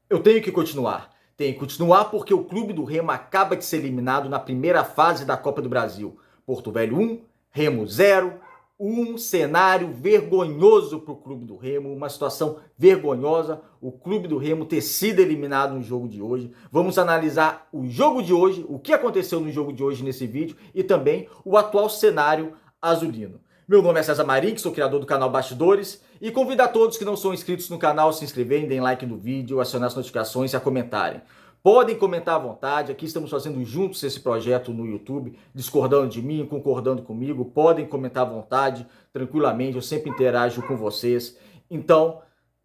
Eu tenho que continuar. Tenho que continuar porque o Clube do Remo acaba de ser eliminado na primeira fase da Copa do Brasil. Porto Velho 1, Remo 0. Um cenário vergonhoso para o Clube do Remo, uma situação vergonhosa, o Clube do Remo ter sido eliminado no jogo de hoje. Vamos analisar o jogo de hoje, o que aconteceu no jogo de hoje nesse vídeo e também o atual cenário azulino. Meu nome é César Marim, sou criador do canal Bastidores, e convido a todos que não são inscritos no canal a se inscreverem, deem like no vídeo, acionar as notificações e a comentarem. Podem comentar à vontade, aqui estamos fazendo juntos esse projeto no YouTube, discordando de mim, concordando comigo, podem comentar à vontade, tranquilamente, eu sempre interajo com vocês. Então,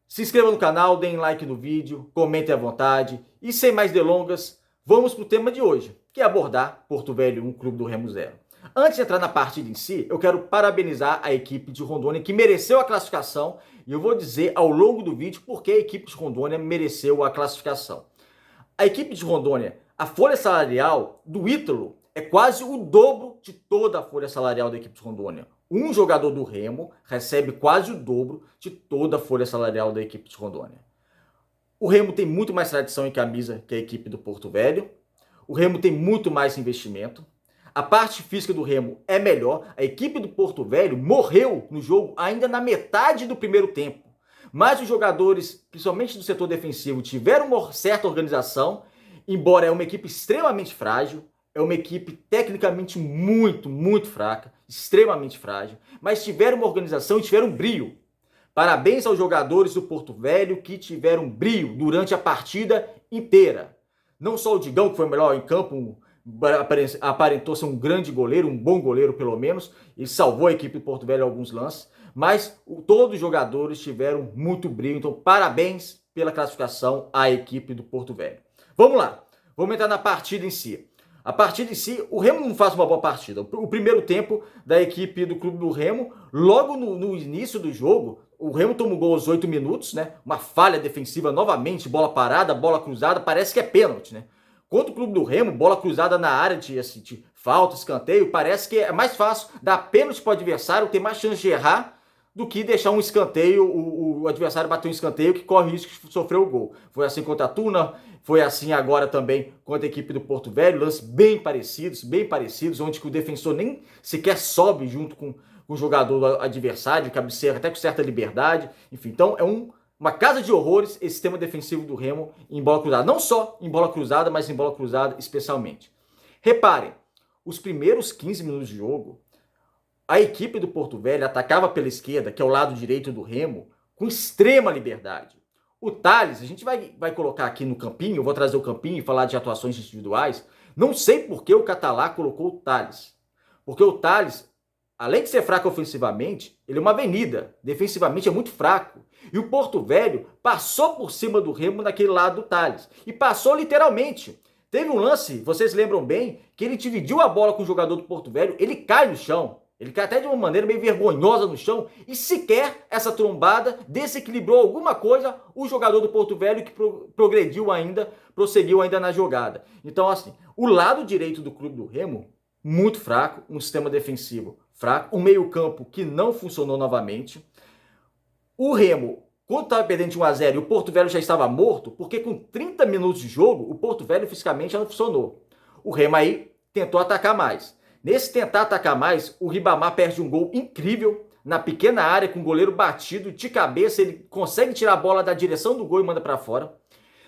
se inscrevam no canal, deem like no vídeo, comentem à vontade, e sem mais delongas, vamos para o tema de hoje, que é abordar Porto Velho 1, Clube do Remo 0. Antes de entrar na partida em si, eu quero parabenizar a equipe de Rondônia que mereceu a classificação e eu vou dizer ao longo do vídeo por que a equipe de Rondônia mereceu a classificação. A equipe de Rondônia, a folha salarial do Ítalo é quase o dobro de toda a folha salarial da equipe de Rondônia. Um jogador do Remo recebe quase o dobro de toda a folha salarial da equipe de Rondônia. O Remo tem muito mais tradição em camisa que a equipe do Porto Velho. O Remo tem muito mais investimento. A parte física do Remo é melhor. A equipe do Porto Velho morreu no jogo ainda na metade do primeiro tempo. Mas os jogadores, principalmente do setor defensivo, tiveram uma certa organização, embora é uma equipe extremamente frágil, é uma equipe tecnicamente muito fraca, extremamente frágil, mas tiveram uma organização e tiveram brio. Parabéns aos jogadores do Porto Velho que tiveram brio durante a partida inteira. Não só o Digão, que foi o melhor em campo, aparentou ser um grande goleiro, um bom goleiro pelo menos, e salvou a equipe do Porto Velho em alguns lances, mas todos os jogadores tiveram muito brilho, então parabéns pela classificação à equipe do Porto Velho. Vamos lá, vamos entrar na partida em si. A partida em si, o Remo não faz uma boa partida. O primeiro tempo da equipe do Clube do Remo, logo no início do jogo, o Remo toma o gol aos 8 minutos, né? Uma falha defensiva novamente, bola parada, bola cruzada, parece que é pênalti, né? Contra o Clube do Remo, bola cruzada na área de falta, escanteio, parece que é mais fácil dar pênalti para o adversário, ter mais chance de errar, do que deixar um escanteio, o adversário bater um escanteio que corre risco de sofrer o gol. Foi assim contra a Tuna, foi assim agora também contra a equipe do Porto Velho, lances bem parecidos, onde o defensor nem sequer sobe junto com o jogador adversário, cabeceira até com certa liberdade. Enfim, então é uma casa de horrores esse sistema defensivo do Remo em bola cruzada. Não só em bola cruzada, mas em bola cruzada especialmente. Reparem, os primeiros 15 minutos de jogo, a equipe do Porto Velho atacava pela esquerda, que é o lado direito do Remo, com extrema liberdade. O Thales, a gente vai colocar aqui no campinho, eu vou trazer o campinho e falar de atuações individuais. Não sei por que o Catalá colocou o Thales. Porque o Thales, além de ser fraco ofensivamente, ele é uma avenida. Defensivamente é muito fraco. E o Porto Velho passou por cima do Remo naquele lado do Thales. E passou literalmente. Teve um lance, vocês lembram bem, que ele dividiu a bola com o jogador do Porto Velho, ele cai no chão. Ele cai até de uma maneira meio vergonhosa no chão e sequer essa trombada desequilibrou alguma coisa o jogador do Porto Velho que prosseguiu ainda na jogada. Então assim, o lado direito do Clube do Remo, muito fraco, um sistema defensivo fraco, um meio campo que não funcionou novamente. O Remo, quando estava perdendo de 1-0 e o Porto Velho já estava morto, porque com 30 minutos de jogo, o Porto Velho fisicamente já não funcionou. O Remo aí tentou atacar mais. Nesse tentar atacar mais, o Ribamar perde um gol incrível na pequena área com o goleiro batido de cabeça, ele consegue tirar a bola da direção do gol e manda para fora.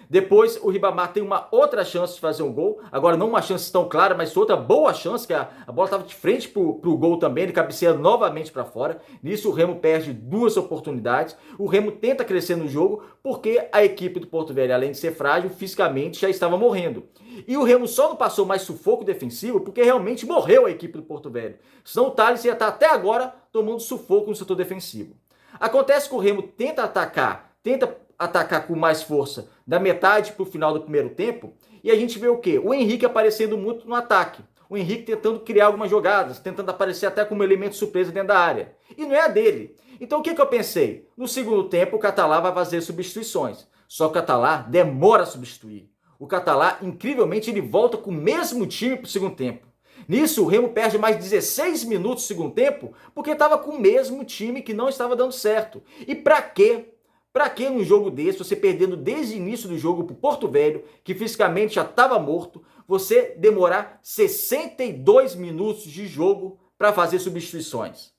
Depois o Ribamar tem uma outra chance de fazer um gol, agora não uma chance tão clara, mas outra boa chance, que a bola estava de frente para o gol também, ele cabeceia novamente para fora. Nisso o Remo perde duas oportunidades, o Remo tenta crescer no jogo, porque a equipe do Porto Velho, além de ser frágil, fisicamente já estava morrendo. E o Remo só não passou mais sufoco defensivo, porque realmente morreu a equipe do Porto Velho. Senão o Thales ia estar até agora tomando sufoco no setor defensivo. Acontece que o Remo tenta atacar com mais força da metade para o final do primeiro tempo, e a gente vê o quê? O Henrique aparecendo muito no ataque. O Henrique tentando criar algumas jogadas, tentando aparecer até como elemento surpresa dentro da área. E não é a dele. Então o que eu pensei? No segundo tempo o Catalá vai fazer substituições. Só que o Catalá demora a substituir. O Catalá, incrivelmente, ele volta com o mesmo time para o segundo tempo. Nisso, o Remo perde mais 16 minutos no segundo tempo, porque estava com o mesmo time que não estava dando certo. E para quê? Pra que num jogo desse, você perdendo desde o início do jogo pro Porto Velho, que fisicamente já estava morto, você demorar 62 minutos de jogo para fazer substituições?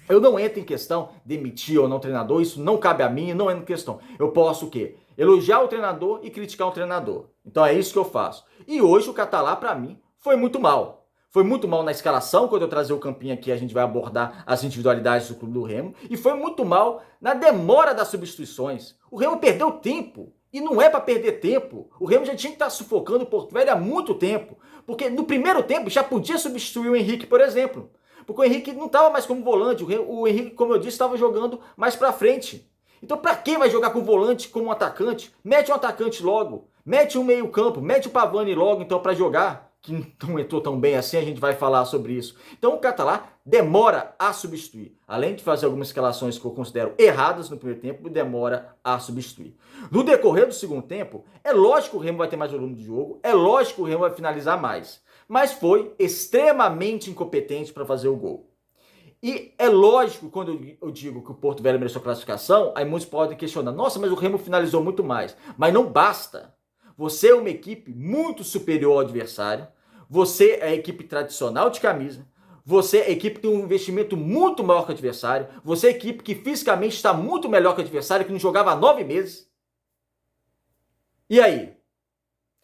Eu não entro em questão demitir ou não treinador, isso não cabe a mim, não entra em questão. Eu posso o quê? Elogiar o treinador e criticar o treinador. Então é isso que eu faço. E hoje o Catalá, para mim, foi muito mal. Foi muito mal na escalação, quando eu trazer o Campinho aqui, a gente vai abordar as individualidades do clube do Remo. E foi muito mal na demora das substituições. O Remo perdeu tempo. E não é para perder tempo. O Remo já tinha que estar sufocando o Porto Velho há muito tempo. Porque no primeiro tempo já podia substituir o Henrique, por exemplo. Porque o Henrique não estava mais como volante. O Henrique, como eu disse, estava jogando mais para frente. Então, para que vai jogar com volante como um atacante? Mete um atacante logo. Mete um meio-campo. Mete o Pavani logo, então, para jogar. Que não entrou tão bem assim, a gente vai falar sobre isso. Então, o Catalá demora a substituir. Além de fazer algumas escalações que eu considero erradas no primeiro tempo, demora a substituir. No decorrer do segundo tempo, é lógico que o Remo vai ter mais volume de jogo. É lógico que o Remo vai finalizar mais. Mas foi extremamente incompetente para fazer o gol. E é lógico, quando eu digo que o Porto Velho mereceu a classificação, aí muitos podem questionar, nossa, mas o Remo finalizou muito mais. Mas não basta. Você é uma equipe muito superior ao adversário, você é a equipe tradicional de camisa, você é a equipe que tem um investimento muito maior que o adversário, você é a equipe que fisicamente está muito melhor que o adversário, que não jogava há 9 meses. E aí?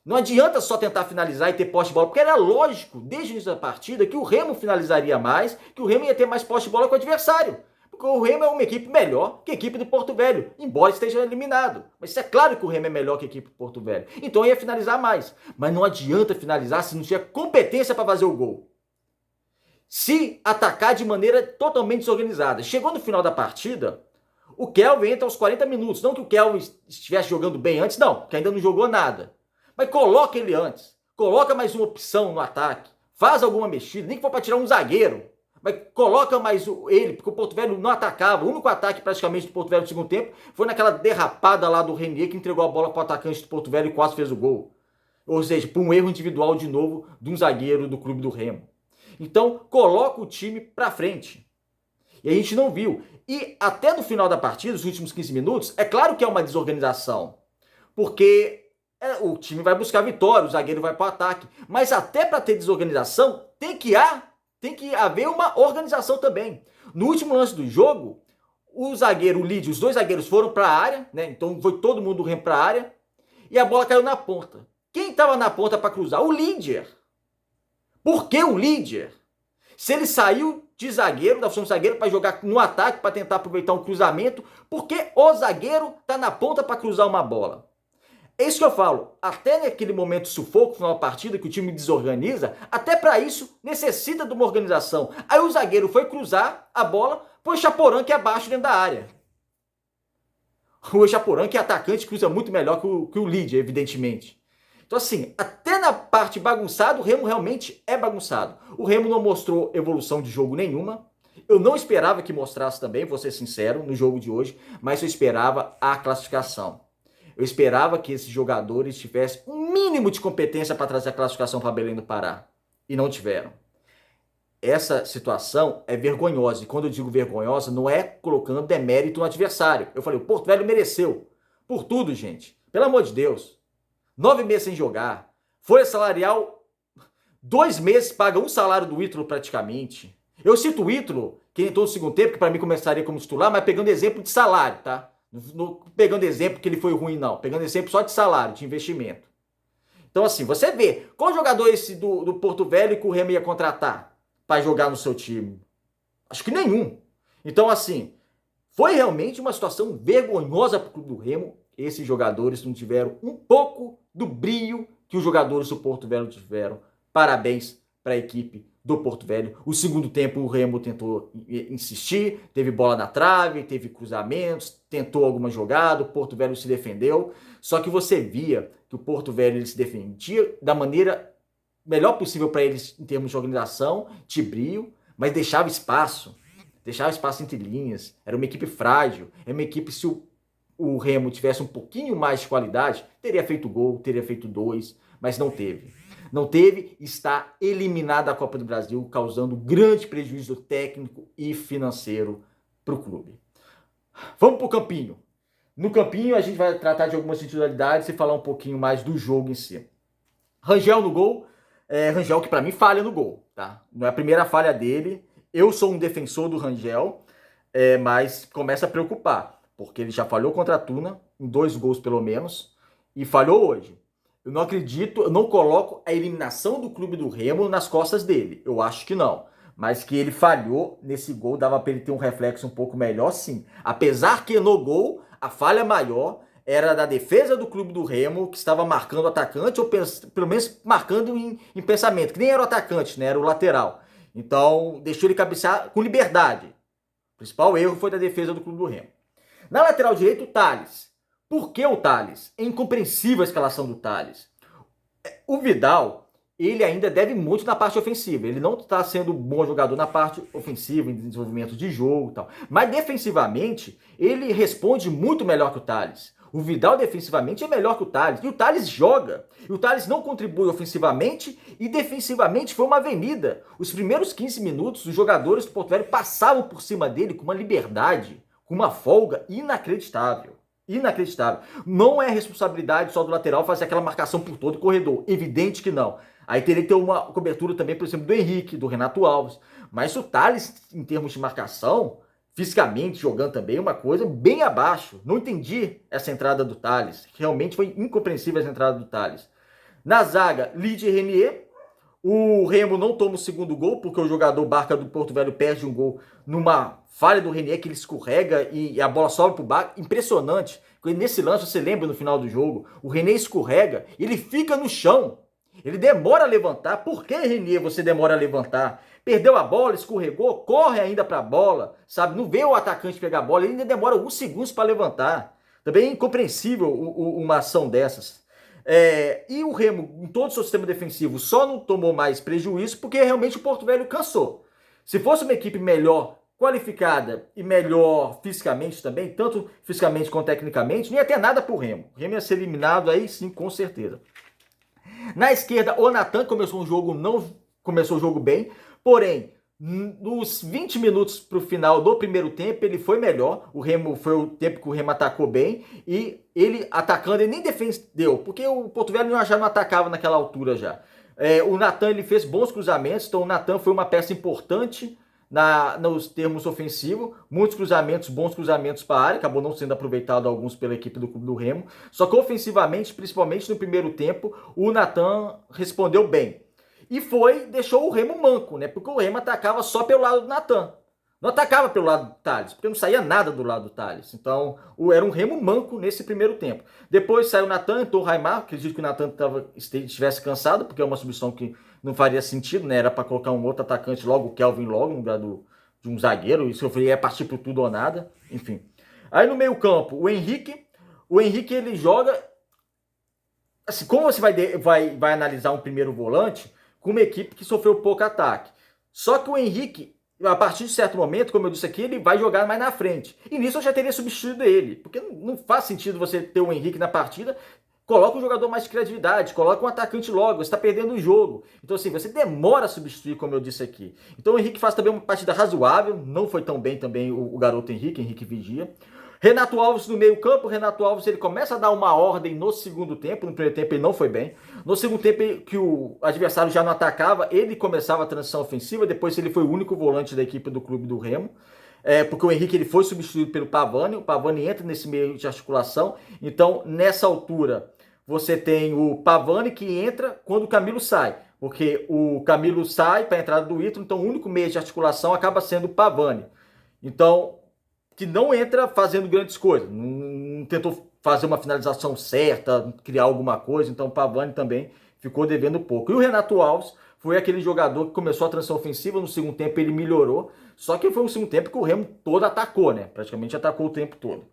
Não adianta só tentar finalizar e ter posse de bola, porque era lógico, desde o início da partida, que o Remo finalizaria mais, que o Remo ia ter mais posse de bola com o adversário. Porque o Remo é uma equipe melhor que a equipe do Porto Velho, embora esteja eliminado. Mas é claro que o Remo é melhor que a equipe do Porto Velho. Então ia finalizar mais. Mas não adianta finalizar se não tiver competência para fazer o gol. Se atacar de maneira totalmente desorganizada. Chegou no final da partida, o Kelvin entra aos 40 minutos. Não que o Kelvin estivesse jogando bem antes, não, que ainda não jogou nada. Mas coloca ele antes. Coloca mais uma opção no ataque. Faz alguma mexida, nem que for para tirar um zagueiro. Mas coloca mais ele, porque o Porto Velho não atacava. O único ataque praticamente do Porto Velho no segundo tempo foi naquela derrapada lá do Renier, que entregou a bola para o atacante do Porto Velho e quase fez o gol. Ou seja, por um erro individual de novo de um zagueiro do clube do Remo. Então, coloca o time para frente. E a gente não viu. E até no final da partida, os últimos 15 minutos, é claro que é uma desorganização. Porque o time vai buscar vitória, o zagueiro vai para o ataque. Mas até para ter desorganização, tem que haver uma organização também. No último lance do jogo, o zagueiro, o Lídio, os dois zagueiros foram para a área, né? Então foi todo mundo do Remo para a área. E a bola caiu na ponta. Quem estava na ponta para cruzar? O Líder. Por que o Líder? Se ele saiu de zagueiro, da função de zagueiro, para jogar no ataque, para tentar aproveitar um cruzamento, por que o zagueiro está na ponta para cruzar uma bola? É isso que eu falo. Até naquele momento sufoco, no final da partida, que o time desorganiza, até para isso necessita de uma organização. Aí o zagueiro foi cruzar a bola, foi o Chaporã que é abaixo dentro da área. O Chaporã, que é atacante, cruza muito melhor que o Lídia, evidentemente. Então, assim, até na parte bagunçada, o Remo realmente é bagunçado. O Remo não mostrou evolução de jogo nenhuma. Eu não esperava que mostrasse também, vou ser sincero, no jogo de hoje, mas eu esperava a classificação. Eu esperava que esses jogadores tivessem um mínimo de competência para trazer a classificação para Belém do Pará. E não tiveram. Essa situação é vergonhosa. E quando eu digo vergonhosa, não é colocando demérito no adversário. Eu falei, o Porto Velho mereceu. Por tudo, gente. Pelo amor de Deus. 9 meses sem jogar. Folha salarial, 2 meses paga um salário do Ítalo praticamente. Eu cito o Ítalo, que entrou no segundo tempo, que para mim começaria como titular, mas pegando exemplo de salário, tá? Não pegando exemplo que ele foi ruim, não. Pegando exemplo só de salário, de investimento. Então, assim, você vê. Qual jogador esse do Porto Velho que o Remo ia contratar para jogar no seu time? Acho que nenhum. Então, assim, foi realmente uma situação vergonhosa para o clube do Remo. Esses jogadores não tiveram um pouco do brilho que os jogadores do Porto Velho tiveram. Parabéns para a equipe do Porto Velho. O segundo tempo o Remo tentou insistir, teve bola na trave, teve cruzamentos, tentou alguma jogada, o Porto Velho se defendeu. Só que você via que o Porto Velho ele se defendia da maneira melhor possível para eles em termos de organização, de brilho, mas deixava espaço entre linhas. Era uma equipe frágil, é uma equipe, se o Remo tivesse um pouquinho mais de qualidade, teria feito gol, teria feito 2, mas não teve. Não teve, está eliminado da Copa do Brasil, causando grande prejuízo técnico e financeiro para o clube. Vamos para o Campinho. No campinho a gente vai tratar de algumas individualidades e falar um pouquinho mais do jogo em si. Rangel no gol, Rangel que para mim falha no gol, tá? Não é a primeira falha dele. Eu sou um defensor do Rangel, mas começa a preocupar, porque ele já falhou contra a Tuna, em 2 gols pelo menos, e falhou hoje. Eu não acredito, eu não coloco a eliminação do clube do Remo nas costas dele. Eu acho que não. Mas que ele falhou nesse gol, dava para ele ter um reflexo um pouco melhor, sim. Apesar que no gol, a falha maior era da defesa do clube do Remo, que estava marcando o atacante, ou pelo menos marcando em pensamento, que nem era o atacante, né? Era o lateral. Então, deixou ele cabecear com liberdade. O principal erro foi da defesa do clube do Remo. Na lateral direito, o Thales. Por que o Thales? É incompreensível a escalação do Thales. O Vidal, ele ainda deve muito na parte ofensiva. Ele não está sendo um bom jogador na parte ofensiva, em desenvolvimento de jogo e tal. Mas defensivamente, ele responde muito melhor que o Thales. O Vidal defensivamente é melhor que o Thales. E o Thales joga. E o Thales não contribui ofensivamente e defensivamente foi uma avenida. Os primeiros 15 minutos, os jogadores do Porto Velho passavam por cima dele com uma liberdade, com uma folga inacreditável. Inacreditável. Não é responsabilidade só do lateral fazer aquela marcação por todo o corredor. Evidente que não. Aí teria que ter uma cobertura também, por exemplo, do Henrique, do Renato Alves. Mas o Thales, em termos de marcação, fisicamente jogando também, uma coisa bem abaixo. Não entendi essa entrada do Thales. Realmente foi incompreensível essa entrada do Thales. Na zaga, Lid e Renier. O Remo não toma o segundo gol, porque o jogador Barca do Porto Velho perde um gol numa falha do Renier, que ele escorrega e a bola sobe pro Barca. Impressionante. Nesse lance, você lembra no final do jogo, o Renier escorrega, ele fica no chão. Ele demora a levantar. Por que, Renier, você demora a levantar? Perdeu a bola, escorregou, corre ainda para a bola, sabe? Não vê o atacante pegar a bola, ele ainda demora alguns segundos para levantar. Também é incompreensível uma ação dessas. E o Remo, em todo o seu sistema defensivo, só não tomou mais prejuízo porque realmente o Porto Velho cansou. Se fosse uma equipe melhor qualificada e melhor fisicamente também, tanto fisicamente quanto tecnicamente, não ia ter nada pro Remo. O Remo ia ser eliminado aí sim, com certeza. Na esquerda, o Natan começou o jogo bem, porém, nos 20 minutos para o final do primeiro tempo, ele foi melhor. O Remo foi o tempo que o Remo atacou bem. E ele atacando, ele nem defendeu, porque o Porto Velho já não atacava naquela altura já. O Natan, ele fez bons cruzamentos, então o Natan foi uma peça importante nos termos ofensivos. Muitos cruzamentos, bons cruzamentos para a área, acabou não sendo aproveitado alguns pela equipe do Clube do Remo. Só que ofensivamente, principalmente no primeiro tempo, o Natan respondeu bem. E deixou o Remo manco, né? Porque o Remo atacava só pelo lado do Natan. Não atacava pelo lado do Thales, porque não saía nada do lado do Thales. Então, era um Remo manco nesse primeiro tempo. Depois saiu o Natan, entrou o Raimar. Acredito que o Natan estivesse cansado, porque é uma substituição que não faria sentido, né? Era para colocar um outro atacante logo, o Kelvin logo, no lugar de um zagueiro. Isso eu falei, é partir por tudo ou nada. Enfim. Aí no meio campo, o Henrique. O Henrique, ele joga... Assim, como você vai analisar um primeiro volante com uma equipe que sofreu pouco ataque? Só que o Henrique, a partir de certo momento, como eu disse aqui, ele vai jogar mais na frente. E nisso eu já teria substituído ele. Porque não faz sentido você ter o Henrique na partida. Coloca um jogador mais de criatividade, coloca um atacante logo, você está perdendo o jogo. Então, assim, você demora a substituir, como eu disse aqui. Então, o Henrique faz também uma partida razoável, não foi tão bem também o garoto Henrique Vigia. Renato Alves no meio campo, Renato Alves ele começa a dar uma ordem no segundo tempo, no primeiro tempo ele não foi bem. No segundo tempo que o adversário já não atacava, ele começava a transição ofensiva, depois ele foi o único volante da equipe do Clube do Remo. Porque o Henrique ele foi substituído pelo Pavani, o Pavani entra nesse meio de articulação, então nessa altura você tem o Pavani que entra quando o Camilo sai, porque o Camilo sai para a entrada do Ítalo, então o único meio de articulação acaba sendo o Pavani. Então, que não entra fazendo grandes coisas, não tentou fazer uma finalização certa, criar alguma coisa, então o Pavani também ficou devendo pouco. E o Renato Alves foi aquele jogador que começou a transição ofensiva, no segundo tempo ele melhorou, só que foi um segundo tempo que o Remo todo atacou, né? Praticamente atacou o tempo todo.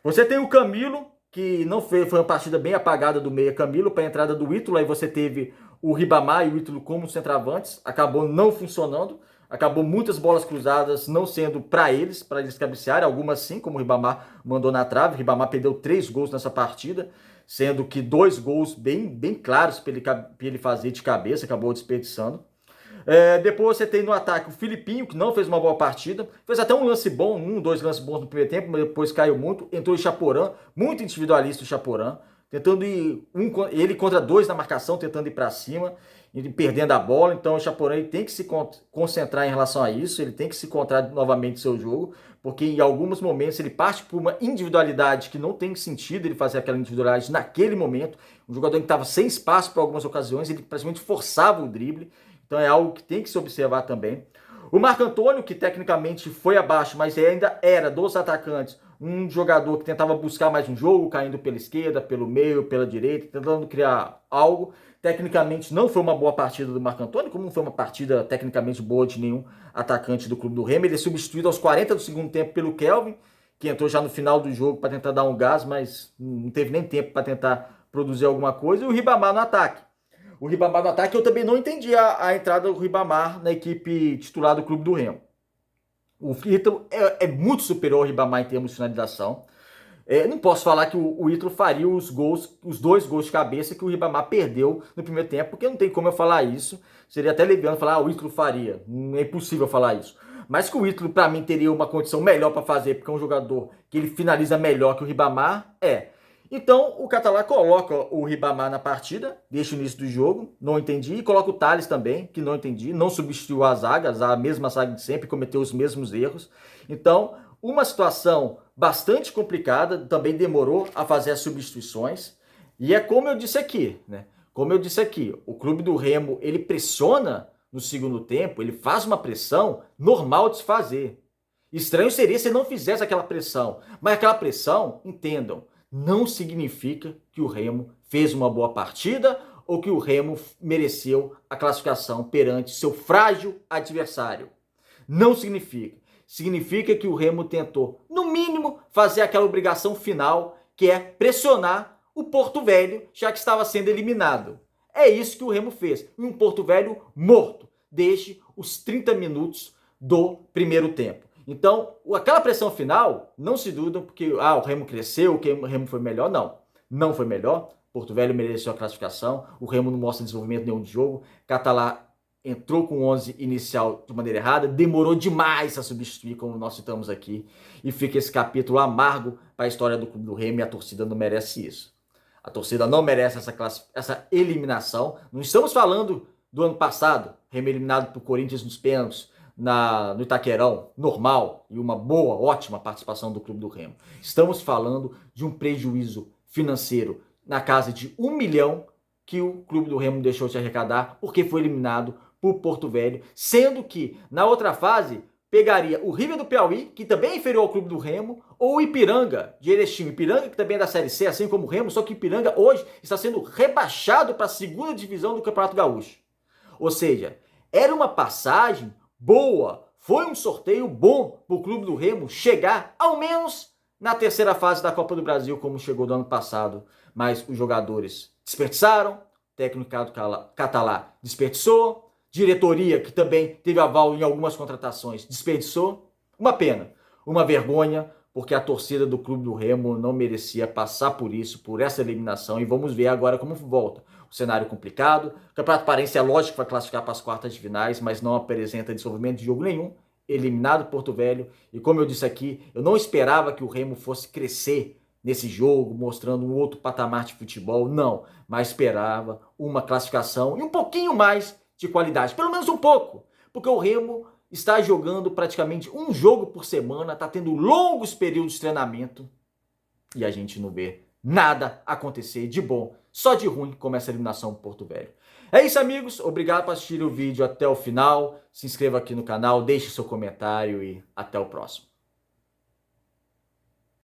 Você tem o Camilo, que não foi uma partida bem apagada do meia Camilo para a entrada do Ítalo, aí você teve o Ribamar e o Ítalo como centroavantes, acabou não funcionando, acabou muitas bolas cruzadas não sendo para eles cabecearem, algumas sim, como o Ribamar mandou na trave. O Ribamar perdeu 3 gols nessa partida, sendo que 2 gols bem claros para ele fazer de cabeça, acabou desperdiçando. Depois você tem no ataque o Filipinho, que não fez uma boa partida. Fez até um lance bom, dois lances bons no primeiro tempo, mas depois caiu muito. Entrou o Chaporã, muito individualista o Chaporã, tentando ir ele contra dois na marcação, tentando ir para cima, e perdendo a bola. Então o Chaporã ele tem que se concentrar em relação a isso, ele tem que se encontrar novamente no seu jogo, porque em alguns momentos ele parte por uma individualidade que não tem sentido ele fazer aquela individualidade naquele momento. Um jogador que estava sem espaço para algumas ocasiões, ele praticamente forçava o drible. Então é algo que tem que se observar também. O Marco Antônio, que tecnicamente foi abaixo, mas ainda era dos atacantes, um jogador que tentava buscar mais um jogo, caindo pela esquerda, pelo meio, pela direita, tentando criar algo. Tecnicamente não foi uma boa partida do Marco Antônio, como não foi uma partida tecnicamente boa de nenhum atacante do clube do Remo. Ele é substituído aos 40 do segundo tempo pelo Kelvin, que entrou já no final do jogo para tentar dar um gás, mas não teve nem tempo para tentar produzir alguma coisa. E o Ribamar no ataque. O Ribamar no ataque, eu também não entendi a entrada do Ribamar na equipe titular do Clube do Remo. O Ítalo é muito superior ao Ribamar em termos de finalização. Não posso falar que o Ítalo faria os dois gols de cabeça que o Ribamar perdeu no primeiro tempo, porque não tem como eu falar isso. Seria até leviano falar, o Ítalo faria. É impossível falar isso. Mas que o Ítalo, para mim, teria uma condição melhor para fazer, porque é um jogador que ele finaliza melhor que o Ribamar, Então, o Catalá coloca o Ribamar na partida, deixa o início do jogo, não entendi, e coloca o Thales também, que não entendi, não substituiu a zaga, a mesma zaga de sempre, cometeu os mesmos erros. Então, uma situação bastante complicada, também demorou a fazer as substituições, e é como eu disse aqui, né? Como eu disse aqui, o clube do Remo, ele pressiona no segundo tempo, ele faz uma pressão normal de se fazer. Estranho seria se ele não fizesse aquela pressão, mas aquela pressão, entendam, não significa que o Remo fez uma boa partida ou que o Remo mereceu a classificação perante seu frágil adversário. Não significa. Significa que o Remo tentou, no mínimo, fazer aquela obrigação final, que é pressionar o Porto Velho, já que estava sendo eliminado. É isso que o Remo fez. Um Porto Velho morto, desde os 30 minutos do primeiro tempo. Então, aquela pressão final, não se dúvida, porque o Remo cresceu, o Remo foi melhor. Não foi melhor. Porto Velho mereceu a classificação. O Remo não mostra desenvolvimento nenhum de jogo. Catalá entrou com o 11 inicial de maneira errada, demorou demais a substituir, como nós citamos aqui. E fica esse capítulo amargo para a história do clube do Remo, e a torcida não merece isso. A torcida não merece essa eliminação. Não estamos falando do ano passado, Remo eliminado por Corinthians nos pênaltis, no Itaquerão, normal, e uma boa, ótima participação do clube do Remo. Estamos falando de um prejuízo financeiro na casa de 1 milhão que o clube do Remo deixou de arrecadar porque foi eliminado por Porto Velho, sendo que na outra fase pegaria o River do Piauí, que também é inferior ao clube do Remo, ou o Ipiranga de Erechim. Ipiranga que também é da Série C, assim como o Remo, só que o Ipiranga hoje está sendo rebaixado para a segunda divisão do Campeonato Gaúcho. Ou seja, era uma passagem boa, foi um sorteio bom para o clube do Remo chegar ao menos na terceira fase da Copa do Brasil, como chegou do ano passado. Mas os jogadores desperdiçaram, o técnico Catalá desperdiçou, diretoria, que também teve aval em algumas contratações, desperdiçou. Uma pena, uma vergonha, porque a torcida do clube do Remo não merecia passar por isso, por essa eliminação, e vamos ver agora como volta. O cenário complicado, o Campeonato Parense é lógico que vai classificar para as quartas de finais, mas não apresenta desenvolvimento de jogo nenhum, eliminado Porto Velho, e como eu disse aqui, eu não esperava que o Remo fosse crescer nesse jogo, mostrando um outro patamar de futebol, não, mas esperava uma classificação e um pouquinho mais de qualidade, pelo menos um pouco, porque o Remo está jogando praticamente um jogo por semana, está tendo longos períodos de treinamento e a gente não vê nada acontecer de bom, só de ruim, como essa eliminação do Porto Velho. É isso, amigos, obrigado por assistir o vídeo até o final, se inscreva aqui no canal, deixe seu comentário e até o próximo.